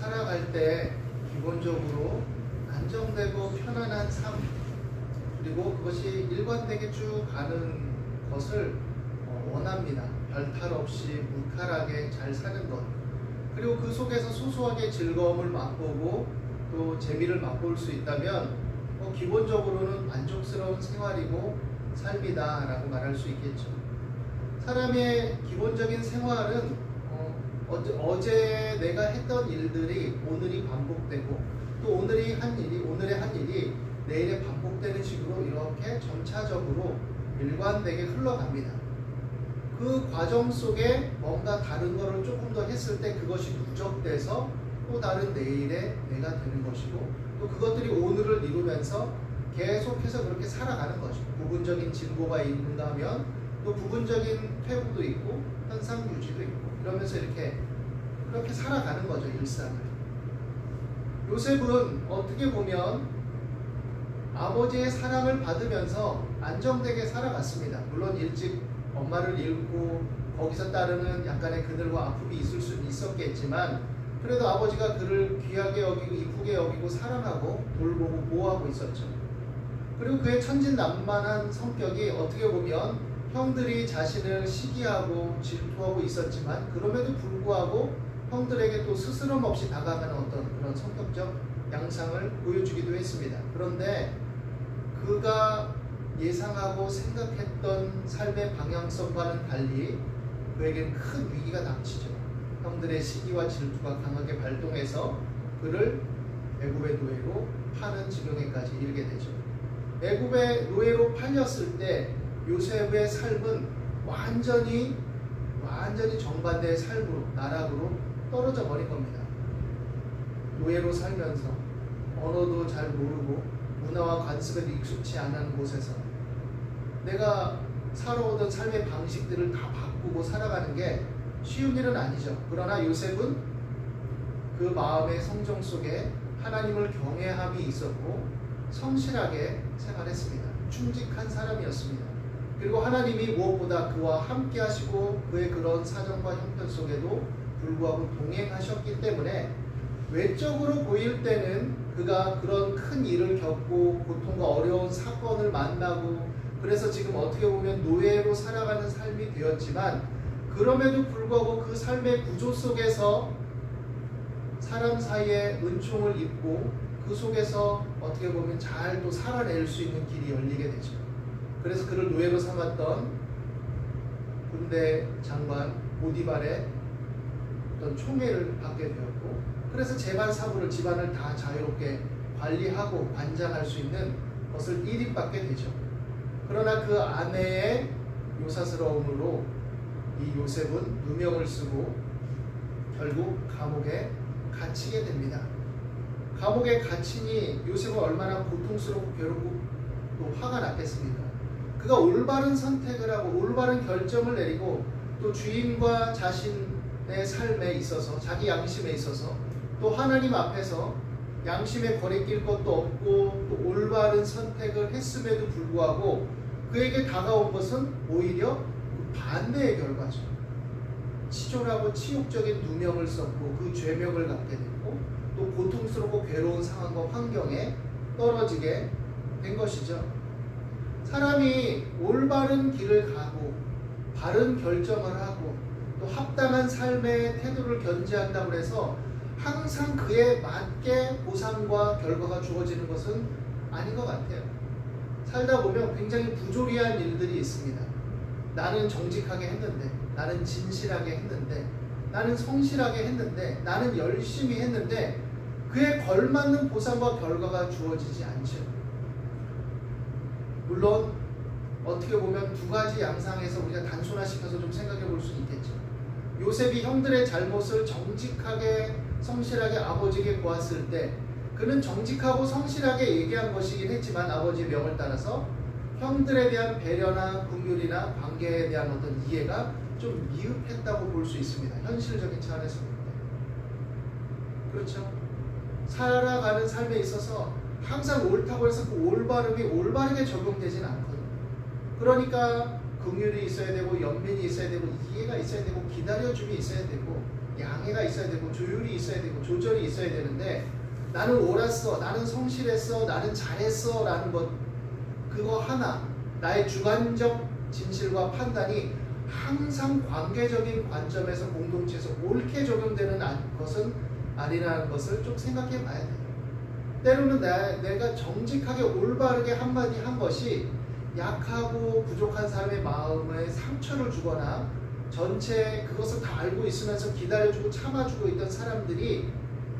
살아갈 때 기본적으로 안정되고 편안한 삶, 그리고 그것이 일관되게 쭉 가는 것을 원합니다. 별탈 없이 무탈하게 잘 사는 것, 그리고 그 속에서 소소하게 즐거움을 맛보고 또 재미를 맛볼 수 있다면 기본적으로는 만족스러운 생활이고 삶이다 라고 말할 수 있겠죠. 사람의 기본적인 생활은 어제 내가 했던 일들이 오늘이 반복되고 또 오늘의 한 일이 내일에 반복되는 식으로 이렇게 점차적으로 일관되게 흘러갑니다. 그 과정 속에 뭔가 다른 거를 조금 더 했을 때 그것이 누적돼서 또 다른 내일의 내가 되는 것이고, 또 그것들이 오늘을 이루면서 계속해서 그렇게 살아가는 거죠. 부분적인 진보가 있는가 하면 또 부분적인 퇴보도 있고 현상 유지도 있고, 이러면서 그렇게 살아가는 거죠, 일상을. 요셉은 어떻게 보면 아버지의 사랑을 받으면서 안정되게 살아갔습니다. 물론 일찍 엄마를 잃고 거기서 따르는 약간의 그늘과 아픔이 있을 수는 있었겠지만, 그래도 아버지가 그를 귀하게 여기고 이쁘게 여기고 사랑하고 돌보고 보호하고 있었죠. 그리고 그의 천진난만한 성격이 어떻게 보면 형들이 자신을 시기하고 질투하고 있었지만 그럼에도 불구하고 형들에게 또 스스럼 없이 다가가는 어떤 그런 성격적 양상을 보여주기도 했습니다. 그런데 그가 예상하고 생각했던 삶의 방향성과는 달리 그에겐 큰 위기가 닥치죠. 형들의 시기와 질투가 강하게 발동해서 그를 애굽의 노예로 파는 지경에까지 이르게 되죠. 애굽의 노예로 팔렸을 때 요셉의 삶은 완전히 정반대의 삶으로, 나락으로 떨어져 버린 겁니다. 노예로 살면서 언어도 잘 모르고 문화와 관습에도 익숙치 않은 곳에서 내가 살아오던 삶의 방식들을 다 바꾸고 살아가는 게 쉬운 일은 아니죠. 그러나 요셉은 그 마음의 성정 속에 하나님을 경외함이 있었고 성실하게 생활했습니다. 충직한 사람이었습니다. 그리고 하나님이 무엇보다 그와 함께 하시고 그의 그런 사정과 형편 속에도 불구하고 동행하셨기 때문에 외적으로 보일 때는 그가 그런 큰 일을 겪고 고통과 어려운 사건을 만나고 그래서 지금 어떻게 보면 노예로 살아가는 삶이 되었지만, 그럼에도 불구하고 그 삶의 구조 속에서 사람 사이에 은총을 입고 그 속에서 어떻게 보면 잘 또 살아낼 수 있는 길이 열리게 되죠. 그래서 그를 노예로 삼았던 군대 장관 보디발의 어떤 총애를 받게 되었고, 그래서 재반 사부를 집안을 다 자유롭게 관리하고 관장할 수 있는 것을 일입받게 되죠. 그러나 그 아내의 요사스러움으로 이 요셉은 누명을 쓰고 결국 감옥에 갇히게 됩니다. 감옥에 갇히니 요셉은 얼마나 고통스럽고 괴롭고 또 화가 났겠습니까? 그가 올바른 선택을 하고 올바른 결정을 내리고 또 주인과 자신의 삶에 있어서 자기 양심에 있어서 또 하나님 앞에서 양심에 거리낄 것도 없고 또 올바른 선택을 했음에도 불구하고 그에게 다가온 것은 오히려 반대의 결과죠. 치졸하고 치욕적인 누명을 썼고 그 죄명을 갖게 됐고 또 고통스럽고 괴로운 상황과 환경에 떨어지게 된 것이죠. 사람이 올바른 길을 가고 바른 결정을 하고 또 합당한 삶의 태도를 견지한다고 해서 항상 그에 맞게 보상과 결과가 주어지는 것은 아닌 것 같아요. 살다 보면 굉장히 부조리한 일들이 있습니다. 나는 정직하게 했는데, 나는 진실하게 했는데, 나는 성실하게 했는데, 나는 열심히 했는데 그에 걸맞는 보상과 결과가 주어지지 않죠. 물론 어떻게 보면 두 가지 양상에서 우리가 단순화시켜서 좀 생각해 볼 수 있겠죠. 요셉이 형들의 잘못을 정직하게 성실하게 아버지에게 보았을 때 그는 정직하고 성실하게 얘기한 것이긴 했지만 아버지의 명을 따라서 형들에 대한 배려나 긍휼이나 관계에 대한 어떤 이해가 좀 미흡했다고 볼 수 있습니다. 현실적인 차원에서 볼 때. 그렇죠? 살아가는 삶에 있어서 항상 옳다고 해서 그 올바름이 올바르게 적용되진 않거든요. 그러니까 긍휼이 있어야 되고 연민이 있어야 되고 이해가 있어야 되고 기다려줌이 있어야 되고 양해가 있어야 되고 조율이 있어야 되고 조절이 있어야 되는데 나는 옳았어, 나는 성실했어, 나는 잘했어 라는 것 그거 하나 나의 주관적 진실과 판단이 항상 관계적인 관점에서 공동체에서 옳게 적용되는 것은 아니라는 것을 좀 생각해 봐야 돼요. 때로는 내가 정직하게 올바르게 한마디 한 것이 약하고 부족한 사람의 마음에 상처를 주거나 전체 그것을 다 알고 있으면서 기다려주고 참아주고 있던 사람들이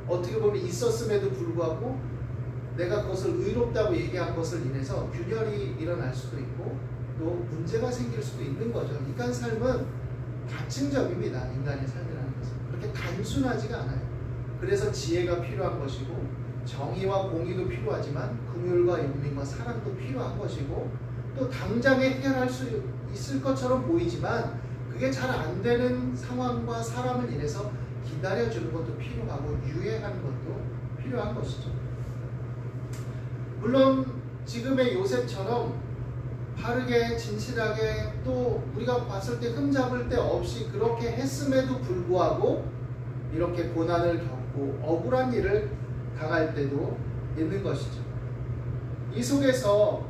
어떻게 보면 있었음에도 불구하고 내가 그것을 의롭다고 얘기한 것을 인해서 균열이 일어날 수도 있고 또 문제가 생길 수도 있는 거죠. 인간 삶은 다층적입니다. 인간의 삶이라는 것은 그렇게 단순하지가 않아요. 그래서 지혜가 필요한 것이고 정의와 공의도 필요하지만 긍휼과 연민과 사랑도 필요한 것이고 또 당장에 해결할 수 있을 것처럼 보이지만 그게 잘 안 되는 상황과 사람을 인해서 기다려주는 것도 필요하고 유예하는 것도 필요한 것이죠. 물론 지금의 요셉처럼 바르게 진실하게 또 우리가 봤을 때 흠잡을 데 없이 그렇게 했음에도 불구하고 이렇게 고난을 겪고 억울한 일을 당할 때도 있는 것이죠. 이 속에서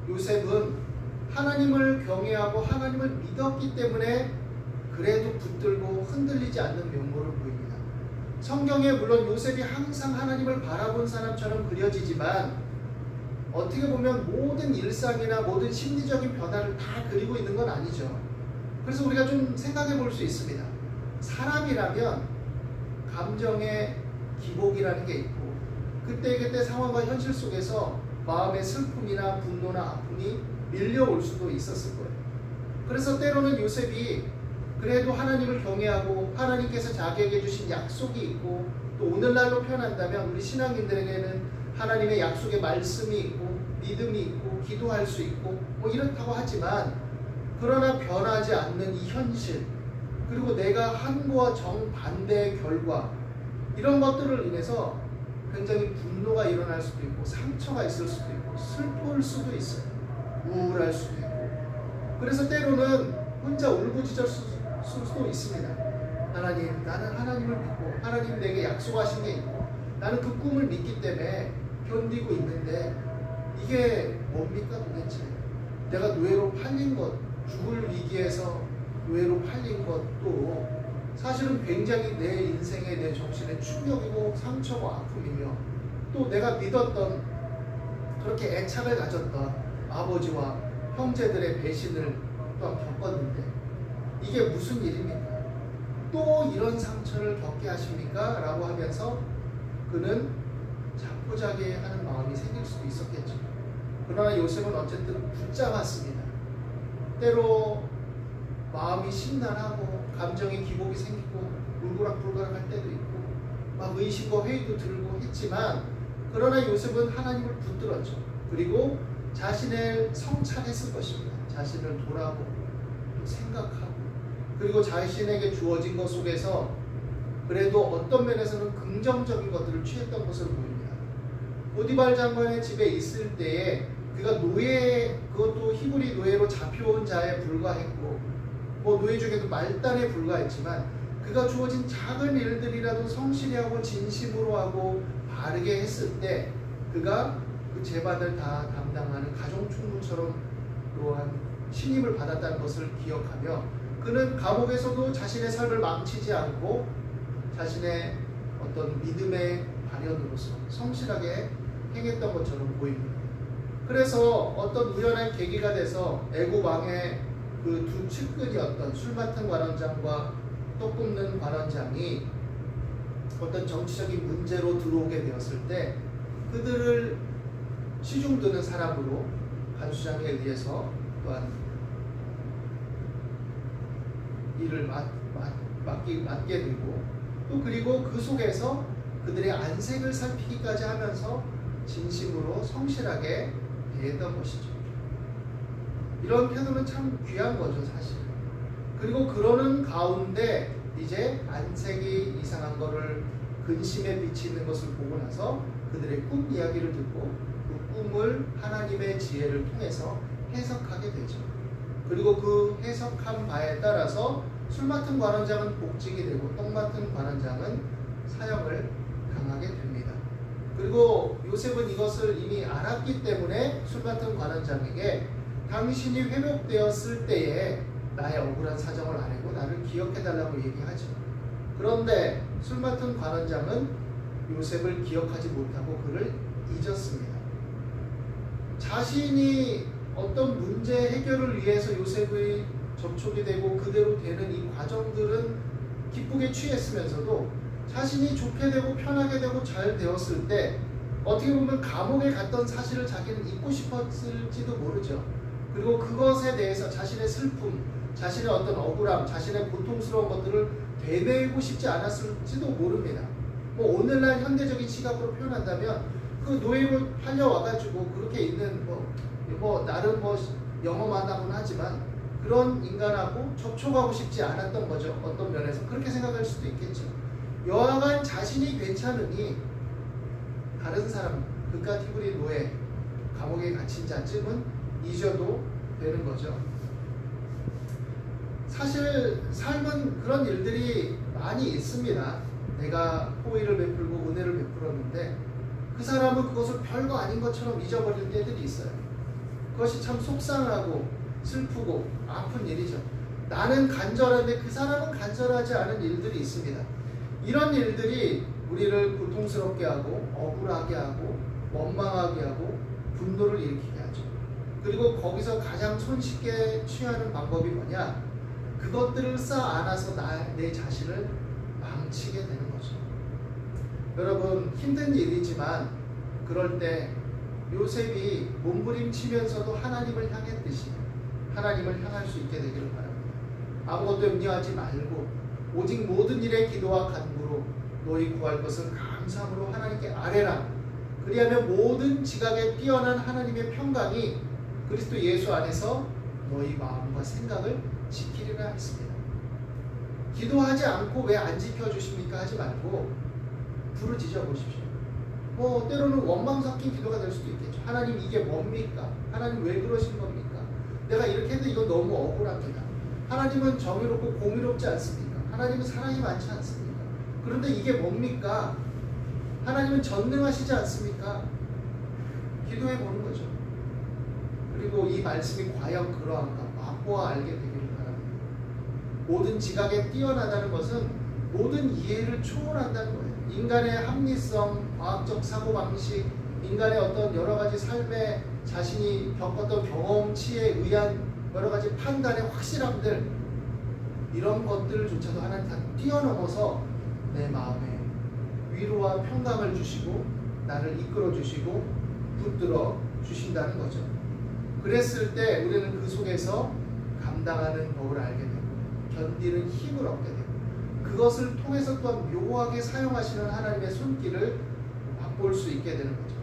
요셉은 하나님을 경외하고 하나님을 믿었기 때문에 그래도 붙들고 흔들리지 않는 면모를 보입니다. 성경에 물론 요셉이 항상 하나님을 바라본 사람처럼 그려지지만 어떻게 보면 모든 일상이나 모든 심리적인 변화를 다 그리고 있는 건 아니죠. 그래서 우리가 좀 생각해 볼 수 있습니다. 사람이라면 감정의 기복이라는 게 있고 그때 상황과 현실 속에서 마음의 슬픔이나 분노나 아픔이 밀려올 수도 있었을 거예요. 그래서 때로는 요셉이 그래도 하나님을 경외하고 하나님께서 자기에게 주신 약속이 있고 또 오늘날로 표현한다면 우리 신앙인들에게는 하나님의 약속의 말씀이 있고 믿음이 있고 기도할 수 있고 뭐 이렇다고 하지만 그러나 변하지 않는 이 현실 그리고 내가 한 거와 정반대의 결과 이런 것들을 인해서 굉장히 분노가 일어날 수도 있고 상처가 있을 수도 있고 슬플 수도 있어요. 우울할 수도 있고 그래서 때로는 혼자 울부짖을 수도 있습니다. 하나님, 나는 하나님을 믿고 하나님 내게 약속하신 게 있고 나는 그 꿈을 믿기 때문에 견디고 있는데 이게 뭡니까 도대체? 내가 노예로 팔린 것, 죽을 위기에서 노예로 팔린 것도 사실은 굉장히 내 인생의 내 정신의 충격이고 상처고 아픔이며 또 내가 믿었던 그렇게 애착을 가졌던 아버지와 형제들의 배신을 또한 겪었는데 이게 무슨 일입니까? 또 이런 상처를 겪게 하십니까? 라고 하면서 그는 자포자기 하는 마음이 생길 수도 있었겠죠. 그러나 요셉은 어쨌든 붙잡았습니다. 때로 마음이 심란하고 감정의 기복이 생기고 울그락불그락 할 때도 있고 막 의심과 회의도 들고 했지만 그러나 요셉은 하나님을 붙들었죠. 그리고 자신을 성찰했을 것입니다. 자신을 돌아보고 또 생각하고 그리고 자신에게 주어진 것 속에서 그래도 어떤 면에서는 긍정적인 것들을 취했던 것으로 보입니다. 보디발 장관의 집에 있을 때에 그가 노예, 그것도 히브리 노예로 잡혀온 자에 불과했고 뭐 노예 중에도 말단에 불과했지만 그가 주어진 작은 일들이라도 성실히 하고 진심으로 하고 바르게 했을 때 그가 그 재반을 다 담당하는 가정총무처럼 또한 신임을 받았다는 것을 기억하며 그는 감옥에서도 자신의 삶을 망치지 않고 자신의 어떤 믿음의 발현으로서 성실하게 행했던 것처럼 보입니다. 그래서 어떤 우연한 계기가 돼서 애국 왕의 그 두 측근이었던 술 맡은 관원장과 떡 굽는 관원장이 어떤 정치적인 문제로 들어오게 되었을 때 그들을 시중드는 사람으로 간수장에 의해서 또한 일을 맡게 되고 또 그리고 그 속에서 그들의 안색을 살피기까지 하면서 진심으로 성실하게 대했던 것이죠. 이런 태도는 참 귀한 거죠, 사실. 그리고 그러는 가운데 이제 안색이 이상한 거를 근심에 비치는 것을 보고 나서 그들의 꿈 이야기를 듣고 그 꿈을 하나님의 지혜를 통해서 해석하게 되죠. 그리고 그 해석한 바에 따라서 술 맡은 관원장은 복직이 되고 떡 맡은 맡은 관원장은 사형을 당하게 됩니다. 그리고 요셉은 이것을 이미 알았기 때문에 술 맡은 관원장에게 당신이 회복되었을 때에 나의 억울한 사정을 알고 나를 기억해달라고 얘기하죠. 그런데 술 맡은 관원장은 요셉을 기억하지 못하고 그를 잊었습니다. 자신이 어떤 문제 해결을 위해서 요셉의 접촉이 되고 그대로 되는 이 과정들은 기쁘게 취했으면서도 자신이 좋게 되고 편하게 되고 잘 되었을 때 어떻게 보면 감옥에 갔던 사실을 자기는 잊고 싶었을지도 모르죠. 그리고 그것에 대해서 자신의 슬픔, 자신의 어떤 억울함, 자신의 고통스러운 것들을 되뇌이고 싶지 않았을지도 모릅니다. 뭐 오늘날 현대적인 시각으로 표현한다면 그 노예로 팔려와가지고 그렇게 있는 나름 영험하다고는 하지만 그런 인간하고 접촉하고 싶지 않았던 거죠. 어떤 면에서 그렇게 생각할 수도 있겠죠. 여하간 자신이 괜찮으니 다른 사람, 그깟 히브리 노예, 감옥에 갇힌 자쯤은 잊어도 되는 거죠. 사실 삶은 그런 일들이 많이 있습니다. 내가 호의를 베풀고 은혜를 베풀었는데 그 사람은 그것을 별거 아닌 것처럼 잊어버릴 때들이 있어요. 그것이 참 속상하고 슬프고 아픈 일이죠. 나는 간절한데 그 사람은 간절하지 않은 일들이 있습니다. 이런 일들이 우리를 고통스럽게 하고 억울하게 하고 원망하게 하고 분노를 일으키게 하죠. 그리고 거기서 가장 손쉽게 취하는 방법이 뭐냐? 그것들을 쌓아안아서 내 자신을 망치게 되는 거죠. 여러분, 힘든 일이지만 그럴 때 요셉이 몸부림치면서도 하나님을 향했듯이 하나님을 향할 수 있게 되기를 바랍니다. 아무것도 염려하지 말고 오직 모든 일에 기도와 간구로 너희 구할 것을 감사함으로 하나님께 아뢰라. 그리하면 모든 지각에 뛰어난 하나님의 평강이 그리스도 예수 안에서 너희 마음과 생각을 지키리라 했습니다. 기도하지 않고 왜 안 지켜주십니까? 하지 말고 부르짖어 보십시오. 때로는 원망 섞인 기도가 될 수도 있겠죠. 하나님 이게 뭡니까? 하나님 왜 그러신 겁니까? 내가 이렇게 했는데 이거 너무 억울합니다. 하나님은 정의롭고 공의롭지 않습니까? 하나님은 사랑이 많지 않습니까? 그런데 이게 뭡니까? 하나님은 전능하시지 않습니까? 기도해 보는 거죠. 그리고 이 말씀이 과연 그러한가 맛보아 알게 되기를 바랍니다. 모든 지각에 뛰어나다는 것은 모든 이해를 초월한다는 거예요. 인간의 합리성, 과학적 사고방식, 인간의 어떤 여러 가지 삶에 자신이 겪었던 경험치에 의한 여러 가지 판단의 확실함들, 이런 것들조차도 하나님 다 뛰어넘어서 내 마음에 위로와 평강을 주시고 나를 이끌어 주시고 붙들어 주신다는 거죠. 그랬을 때 우리는 그 속에서 감당하는 법을 알게 되고 견디는 힘을 얻게 되고 그것을 통해서 또한 묘하게 사용하시는 하나님의 손길을 맛볼 수 있게 되는 거죠.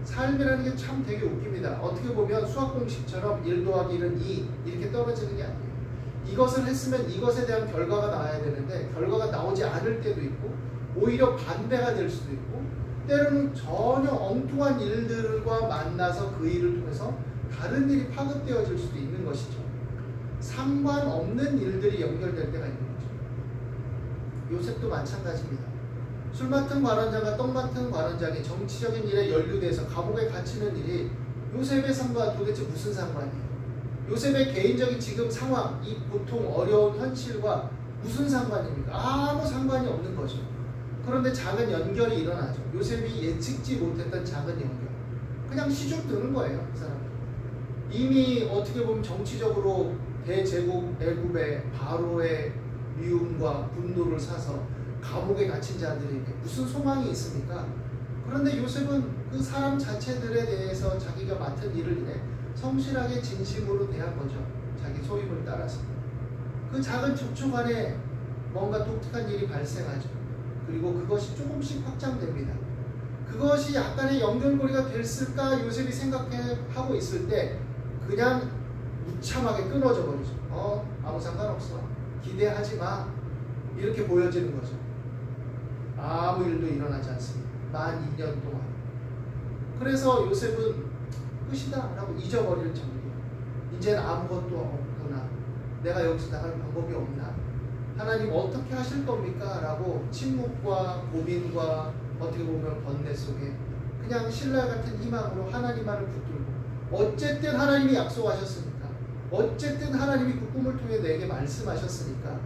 삶이라는 게 참 되게 웃깁니다. 어떻게 보면 수학 공식처럼 1 더하기 1은 2 이렇게 떨어지는 게 아니에요. 이것을 했으면 이것에 대한 결과가 나와야 되는데 결과가 나오지 않을 때도 있고 오히려 반대가 될 수도 있고 때로는 전혀 엉뚱한 일들과 만나서 그 일을 통해서 다른 일이 파급되어질 수도 있는 것이죠. 상관없는 일들이 연결될 때가 있는 거죠. 요셉도 마찬가지입니다. 술 맡은 관원장과 떡 맡은 관원장이 정치적인 일에 연루돼서 감옥에 갇히는 일이 요셉의 삶과 도대체 무슨 상관이에요? 요셉의 개인적인 지금 상황, 이 고통, 어려운 현실과 무슨 상관입니까? 아무 상관이 없는 거죠. 그런데 작은 연결이 일어나죠. 요셉이 예측지 못했던 작은 연결. 그냥 시중 드는 거예요. 그 사람. 이미 어떻게 보면 정치적으로 대제국 애굽의 바로의 미움과 분노를 사서 감옥에 갇힌 자들에게 무슨 소망이 있습니까? 그런데 요셉은 그 사람 자체들에 대해서 자기가 맡은 일을 인해 성실하게 진심으로 대한 거죠. 자기 소임을 따라서. 그 작은 접촉 안에 뭔가 독특한 일이 발생하죠. 그리고 그것이 조금씩 확장됩니다. 그것이 약간의 연결고리가 됐을까 요셉이 생각하고 있을 때 그냥 무참하게 끊어져 버리죠. 아무 상관없어. 기대하지 마. 이렇게 보여지는 거죠. 아무 일도 일어나지 않습니다. 만 2년 동안. 그래서 요셉은 끝이다 라고 잊어버릴 정도. 이제는 아무것도 없구나. 내가 여기서 나갈 방법이 없나. 하나님 어떻게 하실 겁니까? 라고 침묵과 고민과 어떻게 보면 번뇌 속에 그냥 신라 같은 희망으로 하나님만을 붙들고 어쨌든 하나님이 약속하셨으니까 어쨌든 하나님이 그 꿈을 통해 내게 말씀하셨으니까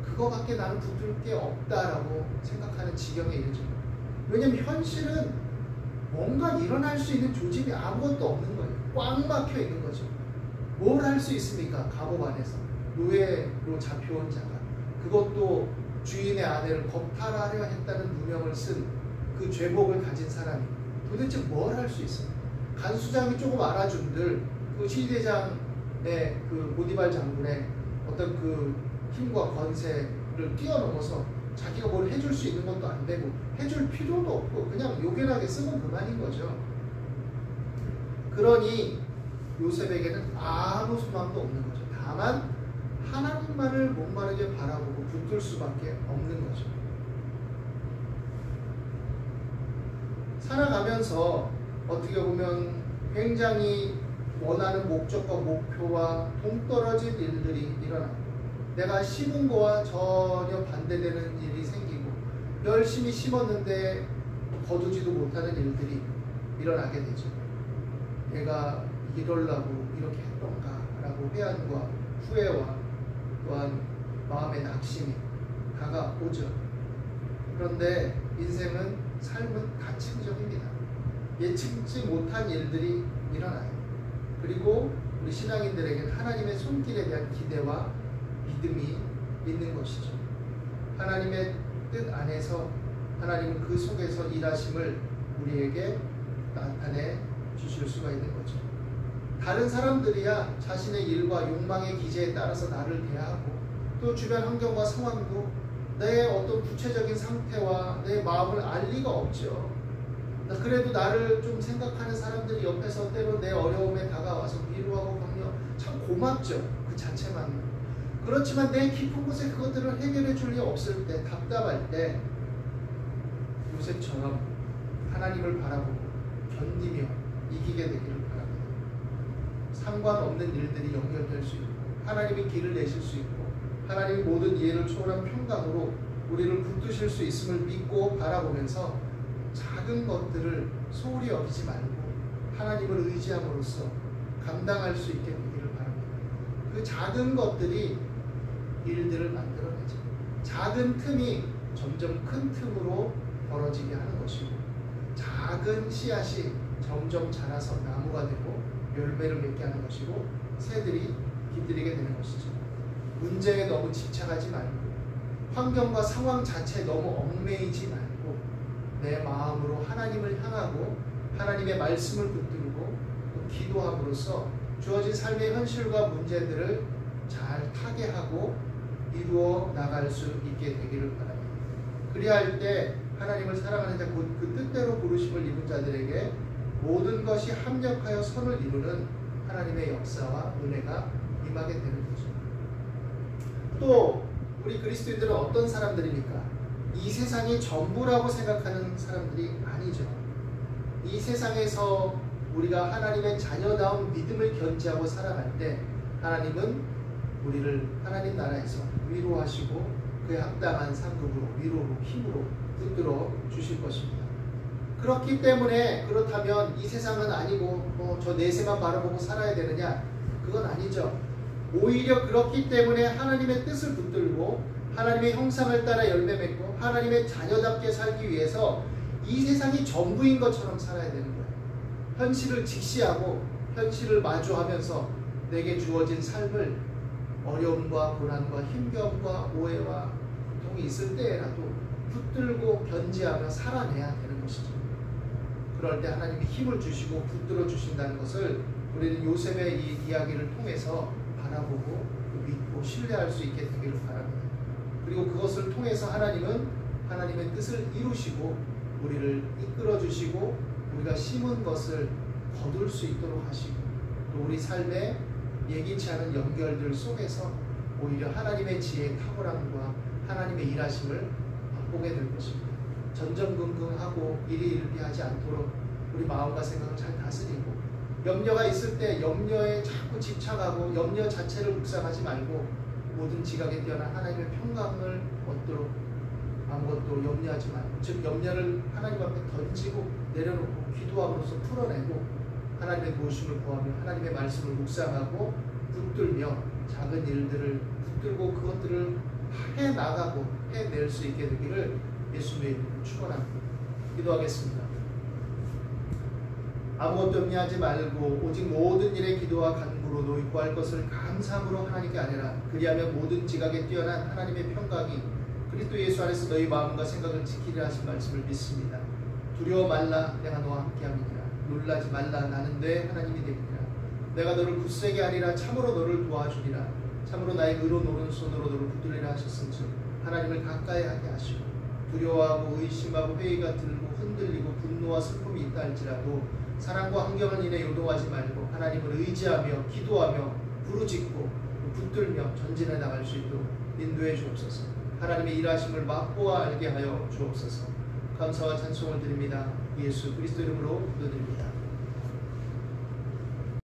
그거밖에 나는 붙들 게 없다라고 생각하는 지경에 이르죠. 왜냐면 현실은 뭔가 일어날 수 있는 조짐이 아무것도 없는 거예요. 꽉 막혀 있는 거죠. 뭘 할 수 있습니까? 감옥 안에서 노예로 잡혀온 자가 그것도 주인의 아내를 겁탈하려 했다는 누명을 쓴 그 죄복을 가진 사람이 도대체 뭘 할 수 있습니까? 간수장이 조금 알아준들 그 시대장의 그 보디발 장군의 어떤 그 힘과 권세를 뛰어넘어서 자기가 뭘 해줄 수 있는 것도 안 되고 해줄 필요도 없고 그냥 요긴하게 쓰면 그만인 거죠. 그러니 요셉에게는 아무 소망도 없는 거죠. 다만 하나님만을 목마르게 바라보고 붙들 수밖에 없는 거죠. 살아가면서 어떻게 보면 굉장히 원하는 목적과 목표와 동떨어진 일들이 일어나고 내가 심은 거와 전혀 반대되는 일이 생기고 열심히 심었는데 거두지도 못하는 일들이 일어나게 되죠. 내가 이러려고 이렇게 했던가 라고 회한과 후회와 또한 마음의 낙심이 다가오죠. 그런데 인생은 삶은 가층적입니다. 예측지 못한 일들이 일어나요. 그리고 우리 신앙인들에게는 하나님의 손길에 대한 기대와 믿음이 있는 것이죠. 하나님의 뜻 안에서 하나님은 그 속에서 일하심을 우리에게 나타내 주실 수가 있는 거죠. 다른 사람들이야 자신의 일과 욕망의 기제에 따라서 나를 대하고 또 주변 환경과 상황도 내 어떤 구체적인 상태와 내 마음을 알 리가 없죠. 그래도 나를 좀 생각하는 사람들이 옆에서 때로 내 어려움에 다가와서 위로하고 격려 참 고맙죠. 그 자체만으로. 그렇지만 내 깊은 곳에 그것들을 해결해 줄 리 없을 때 답답할 때 요셉처럼 하나님을 바라보고 견디며 이기게 되기를 바랍니다. 상관없는 일들이 연결될 수 있고 하나님이 길을 내실 수 있고 하나님이 모든 이해를 초월한 평강으로 우리를 붙드실 수 있음을 믿고 바라보면서 작은 것들을 소홀히 여기지 말고 하나님을 의지함으로써 감당할 수 있게 되기를 바랍니다. 그 작은 것들이 일들을 만들어내죠. 작은 틈이 점점 큰 틈으로 벌어지게 하는 것이고 작은 씨앗이 점점 자라서 나무가 되고 열매를 맺게 하는 것이고 새들이 깃들이게 되는 것이죠. 문제에 너무 집착하지 말고 환경과 상황 자체에 너무 얽매이지 말고 내 마음으로 하나님을 향하고 하나님의 말씀을 붙들고 또 기도함으로써 주어진 삶의 현실과 문제들을 잘 타개하고 이루어 나갈 수 있게 되기를 바랍니다. 그리할 때 하나님을 사랑하는 자 곧 그 뜻대로 부르심을 입은 자들에게 모든 것이 합력하여 선을 이루는 하나님의 역사와 은혜가 임하게 되는 거죠. 또 우리 그리스도인들은 어떤 사람들입니까? 이 세상이 전부라고 생각하는 사람들이 아니죠. 이 세상에서 우리가 하나님의 자녀다운 믿음을 견지하고 살아갈 때 하나님은 우리를 하나님 나라에서 위로하시고 그에 합당한 상급으로 위로로 힘으로 붙들어 주실 것입니다. 그렇기 때문에 그렇다면 이 세상은 아니고 저 내세만 바라보고 살아야 되느냐? 그건 아니죠. 오히려 그렇기 때문에 하나님의 뜻을 붙들고 하나님의 형상을 따라 열매 맺고 하나님의 자녀답게 살기 위해서 이 세상이 전부인 것처럼 살아야 되는 거예요. 현실을 직시하고 현실을 마주하면서 내게 주어진 삶을 어려움과 고난과 힘겨움과 오해와 고통이 있을 때라도 붙들고 견지하며 살아내야 되는 것이죠. 그럴 때 하나님이 힘을 주시고 붙들어 주신다는 것을 우리는 요셉의 이 이야기를 통해서 바라보고 믿고 신뢰할 수 있게 되기를 바랍니다. 그리고 그것을 통해서 하나님은 하나님의 뜻을 이루시고 우리를 이끌어 주시고 우리가 심은 것을 거둘 수 있도록 하시고 또 우리 삶의 예기치 않은 연결들 속에서 오히려 하나님의 지혜의 탁월함과 하나님의 일하심을 맛보게 될 것입니다. 전전긍긍하고 일희일비하지 않도록 우리 마음과 생각을 잘 다스리고 염려가 있을 때 염려에 자꾸 집착하고 염려 자체를 묵상하지 말고 모든 지각에 뛰어난 하나님의 평강을 얻도록 아무것도 염려하지 말고, 즉 염려를 하나님 앞에 던지고 내려놓고 기도함으로써 풀어내고 하나님의 도우심을 구하며 하나님의 말씀을 묵상하고 붙들며 작은 일들을 붙들고 그것들을 해나가고 해낼 수 있게 되기를 예수님의 이름으로 축원합니다. 기도하겠습니다. 아무것도 염려하지 말고 오직 모든 일에 기도와 간구로 노이 구할 것을 감사함으로 하나님께 아뢰라. 그리하면 모든 지각에 뛰어난 하나님의 평강이 그리스도 예수 안에서 너희 마음과 생각을 지키리라 하신 말씀을 믿습니다. 두려워 말라, 내가 너와 함께함이니라. 놀라지 말라, 나는 내 하나님이 되리라. 내가 너를 굳세게 하리라. 참으로 너를 도와주리라. 참으로 나의 의로운 오른손으로 너를 붙들리라 하셨은즉 하나님을 가까이 하게 하시고 두려워하고 의심하고 회의가 들고 흔들리고 분노와 슬픔이 있다 할지라도 사랑과 환경을 인해 요동하지 말고 하나님을 의지하며 기도하며 부르짖고 붙들며 전진해 나갈 수 있도록 인도해 주옵소서. 하나님의 일하심을 맛보아 알게 하여 주옵소서. 감사와 찬송을 드립니다. 예수 그리스도 이름으로 기도드립니다.